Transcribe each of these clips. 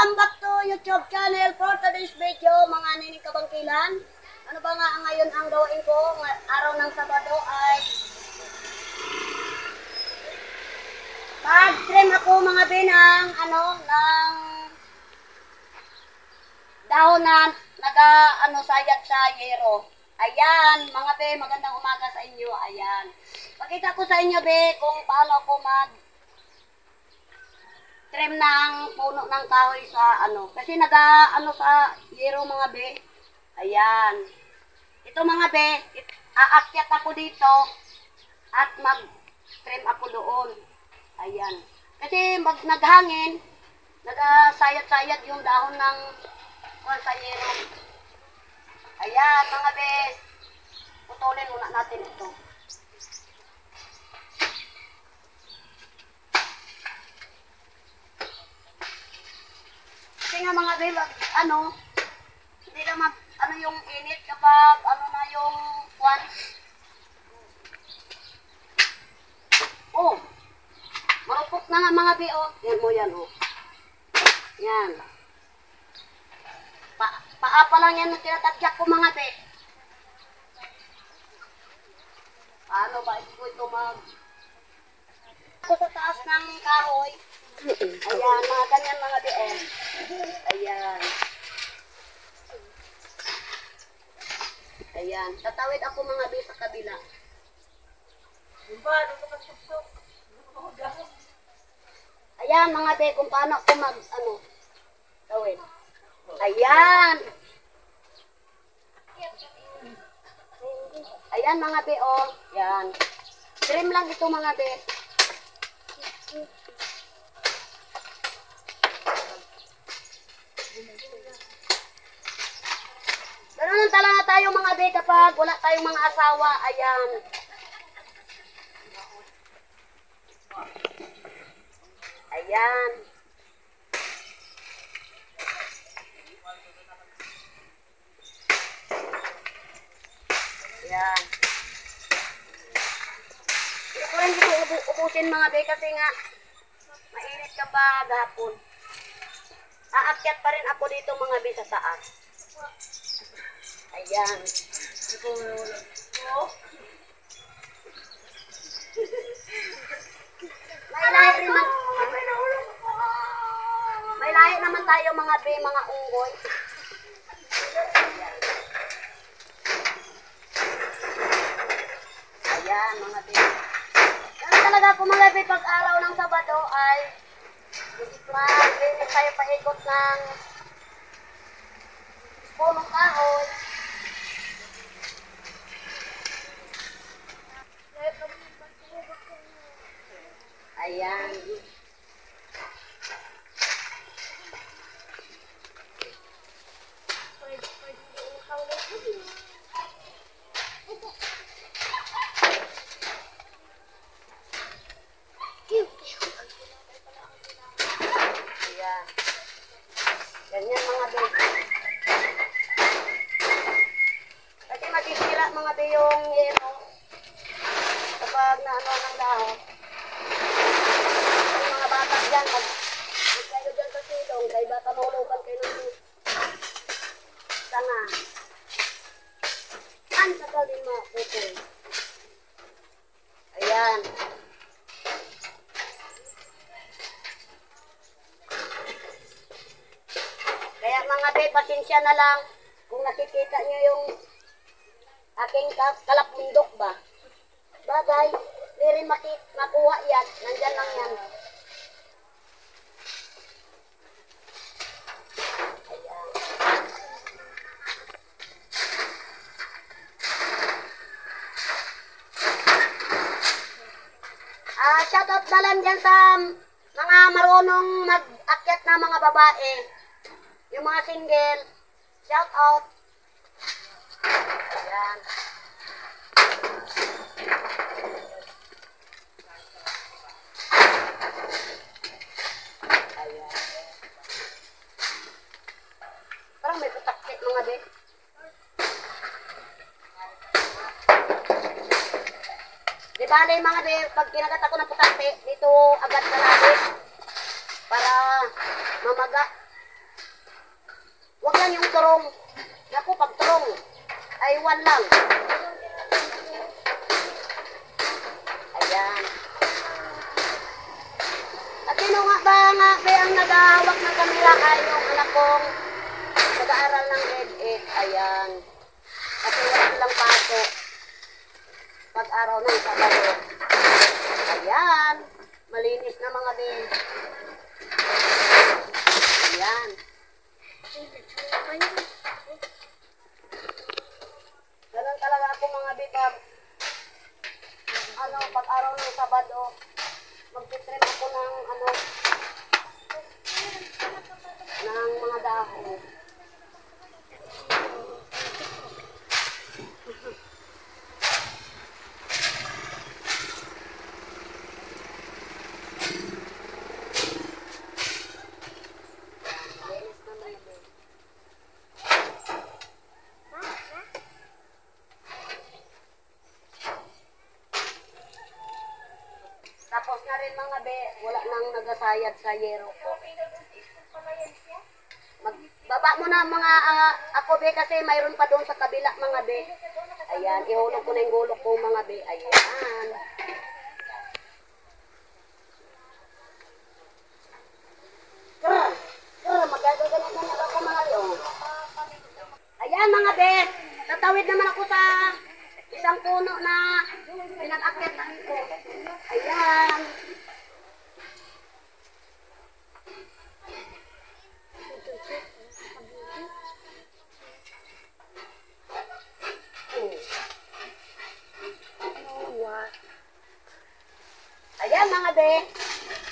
Welcome back to YouTube channel for today's video, mga nining kabangkilan. Ano ba nga ngayon ang gawin ko? Araw ng Sabado ay mag-trim ako mga binang ng dahon na sayad sa yero. Ayan, mga be, magandang umaga sa inyo. Ayan. Pakita ko sa inyo be kung paano ako trim ng puno ng kahoy sa kasi sa yero mga be. Ayan. Ito mga be, aakyat ako dito at mag-trim ako doon. Ayan. Kasi naghangin, nagasayad-sayad yung dahon ng sa yero. Ayan mga be, putulin muna natin ito. Kasi nga mga be, hindi naman yung init kapag na yung kwan. Oh, marupok na nga mga be, oh. Yan mo yan, oh. Yan. Paa pa lang yan na tinatadyak ko mga be. Paano ba ito ako sa taas ng kahoy. Ayan, mga ganyan mga be, oh. Ayan. Ayan, tatawid ako mga be sa kabila. Ayan mga be, kung paano ako tawid. Ayan. Ayan mga be, oh. Yan. Trim lang ito mga be. Ganun talaga tayo mga be kapag wala tayong mga asawa. Ayan. Ayan. Ayan. Hindi ko rin dito ubusin mga be kasi nga mainit kapag hapon. Aakyat pa rin ako dito mga be sa taas. Ayan. May lahi naman tayo mga be, mga unggoy. Ayan mga be. Ganun talaga ako mga be, pag araw ng Sabado ay linis tayo paikot ng punong kahoy. Ayan. Ayan. Ganyan mga be. Kasi masisira mga be yung yero kapag ng dahon. Yung mga bata dyan, mag kayo dyan sa silong, kaya baka mahulukan kayo ng tanga. Ang tagal din mapupul. Ayan. Kaya mga be, pasensya na lang kung nakikita nyo yung aking kalapundok ba. Bagay, hindi rin makuha yan. Nandyan lang yan. Ayan. Shoutout na lang dyan sa mga marunong mag-akyat na mga babae. Yung mga single. Shoutout. Ayan. Parang may putakti mga be. Di ba mga be, pag kinagat ako ng putakti, dito agad kalagi para mamaga. Huwag lang yung turong. Naku, pag turong, ay 1 lang. Ayan. At sino nga ba ang naghahawak ng kamera ay yung anak kong nag-aaral ng grade 8. Ayan. Kasi wala silang pasok. Pag-araw ng Sabado. Ayan. Malinis na mga din. Ayan. Ganun talaga ako mga bibab. Pag-araw ng Sabado, magtitrip ako ng mga dahon. Tapos na rin mga be, wala nang nagasayad sa yero ko. Magbaba mo na mga ako be kasi mayroon pa doon sa kabila mga be. Ayan, ihulog ko na yung gulok ko mga be. Ayan. Magagaganap na lang ako mga be. Ayan mga be, tatawid naman ako sa isang puno na pinag-akyatan ko. Ayan. Ayan mga be,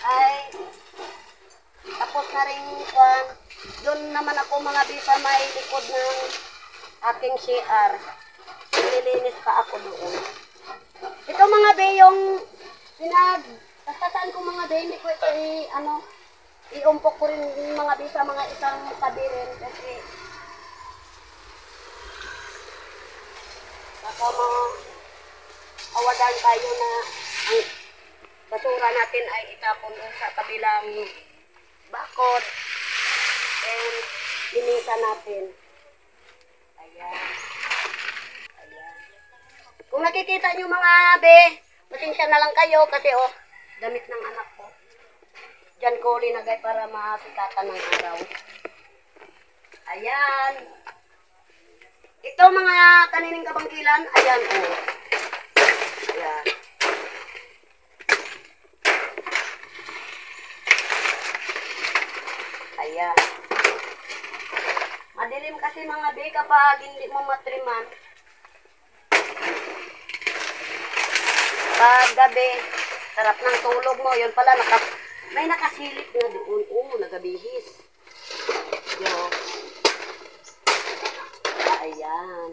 ay tapos na rin kwan. Doon naman ako mga be sa may likod ng aking CR. Nililinis pa ako doon. Ito mga be yung tastasan ko mga be, hindi ko ito iumpok ko rin mga be sa mga isang tabi rin kasi baka awadan tayo na ang basura natin ay itapon doon sa kabilang bakod and linisan natin. Ayan. Ayan. Kung nakikita nyo mga be, pasensya na lang kayo kasi damit ng anak ko. Diyan ko linagay para masikatan ng araw. Ayan. Ito mga kanining kabangkilan, ayan Ayan. Ayan. Madilim kasi mga be kapag hindi mo matriman. Pag gabi, sarap ng tulog mo. Yun pala, may nakasilip na doon. Nagabihis. Yo. Ayan.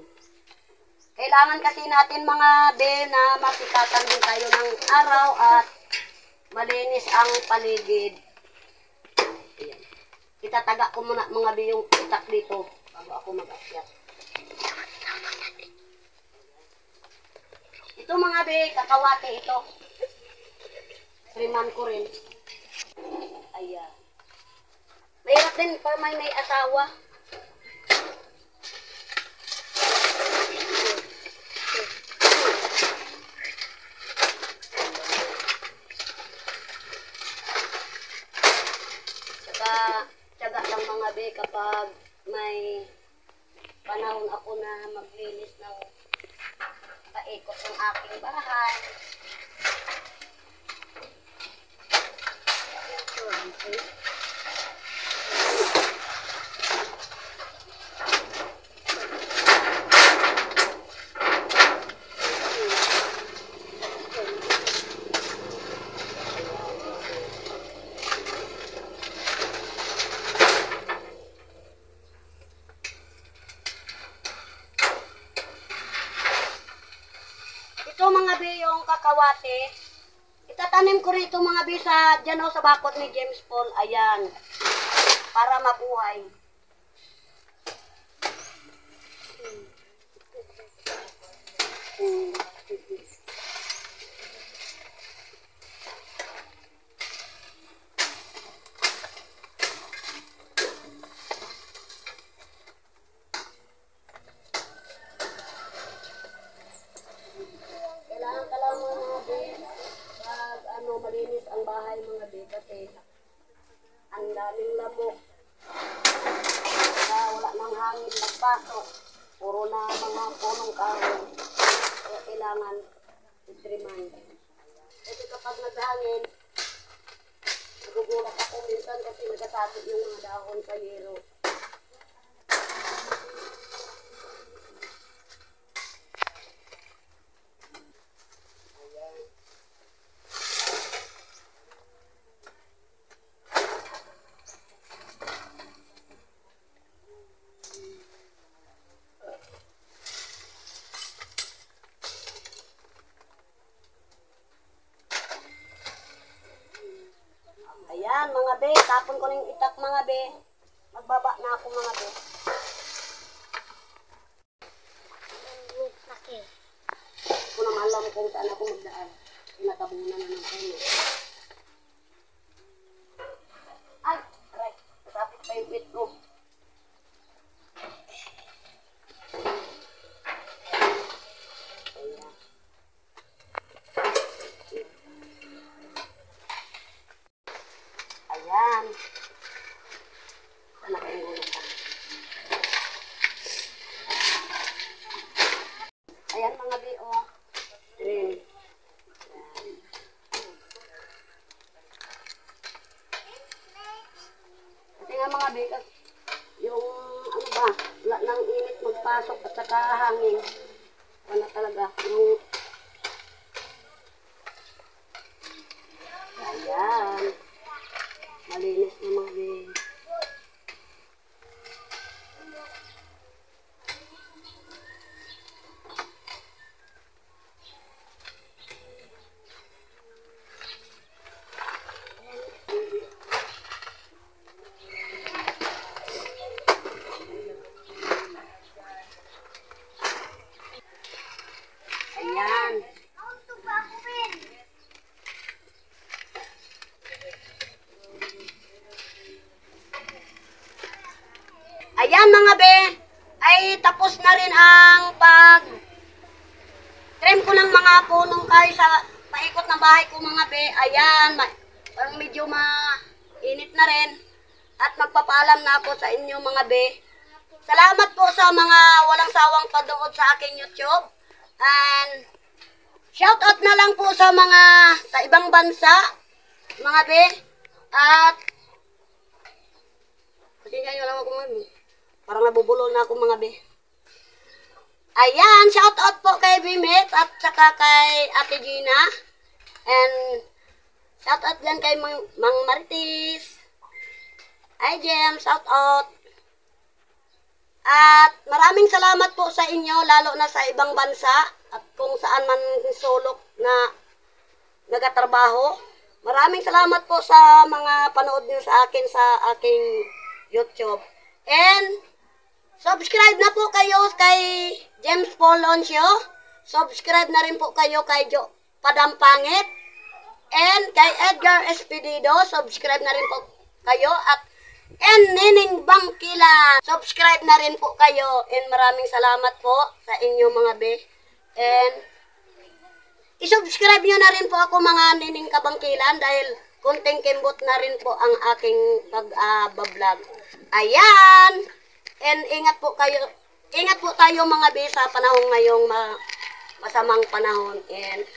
Kailangan kasi natin mga be na masikatan din tayo ng araw at malinis ang paligid. Ayan. Itataga ko muna mga be yung itak dito bago ako mag-akyat. Ito mga be, kakawate ito. Triman ko rin. Ayan. Mahirap din pa may asawa. Tiyaga lang mga be kapag may panahon ako na maglinis ng paikot ng aking bahay. Ito mga be yung kakawate. Itatanim ko rito mga be dyan sa bakod ni James Paul. Ayan. Para mabuhay. hangin magpasok. Puro na mga punong kahoy. Kaya kailangan itriman. Kasi kapag naghangin, nagugulat ako minsan kasi nagkasakit yung mga dahon sa yero. Ayan, mga be. Tapon ko na yung itak, mga be. Magbaba na ako, mga be. Hindi ko naman alam kung saan ako magdaan. Pinatabunan na ng puno. Ay, aray. Masapit pa yung pit ko. Ayan. Ayan. Sana kayong gulong ka. Ayan, mga be, oh. Ayan. Kasi nga mga be, yung ano ba, wala nang init magpasok at saka hangin. Wala talaga. Yung ayan. Malinis na mga be. Ayan. Ayan mga be, ay tapos na rin ang trim ko ng mga punong kahoy sa paikot ng bahay ko mga be. Ayan, parang medyo mainit na rin. At magpapaalam na ako sa inyo mga be. Salamat po sa mga walang sawang panood sa aking YouTube. And shout out na lang po sa mga sa ibang bansa mga be. At kasi nyo lang ako mga parang nabubulol na ako mga be. Ayan, shout out po kay Bimet at saka kay Ate Gina. And shout out din kay Mang Maritis. Hi Jem, shout out. At maraming salamat po sa inyo, lalo na sa ibang bansa at kung saan man sulok na nagatrabaho. Maraming salamat po sa mga panood niyo sa akin sa aking YouTube. And subscribe na po kayo kay James Paul Oncio. Subscribe na rin po kayo kay Jo Padampangit. And kay Edgar Espedido. Subscribe na rin po kayo. At Nining Bangkila. Subscribe na rin po kayo. And maraming salamat po sa inyo mga be. And isubscribe nyo na rin po ako mga Nining Kabangkilan dahil kunting kimbot na rin po ang aking pag-vlog. Ayan! And ingat po tayo mga be sa panahon ngayong masamang panahon. And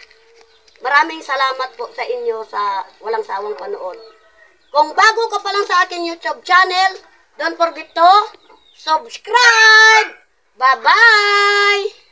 maraming salamat po sa inyo sa walang sawang panood. Kung bago ka pa lang sa aking YouTube channel, don't forget to subscribe! Bye-bye!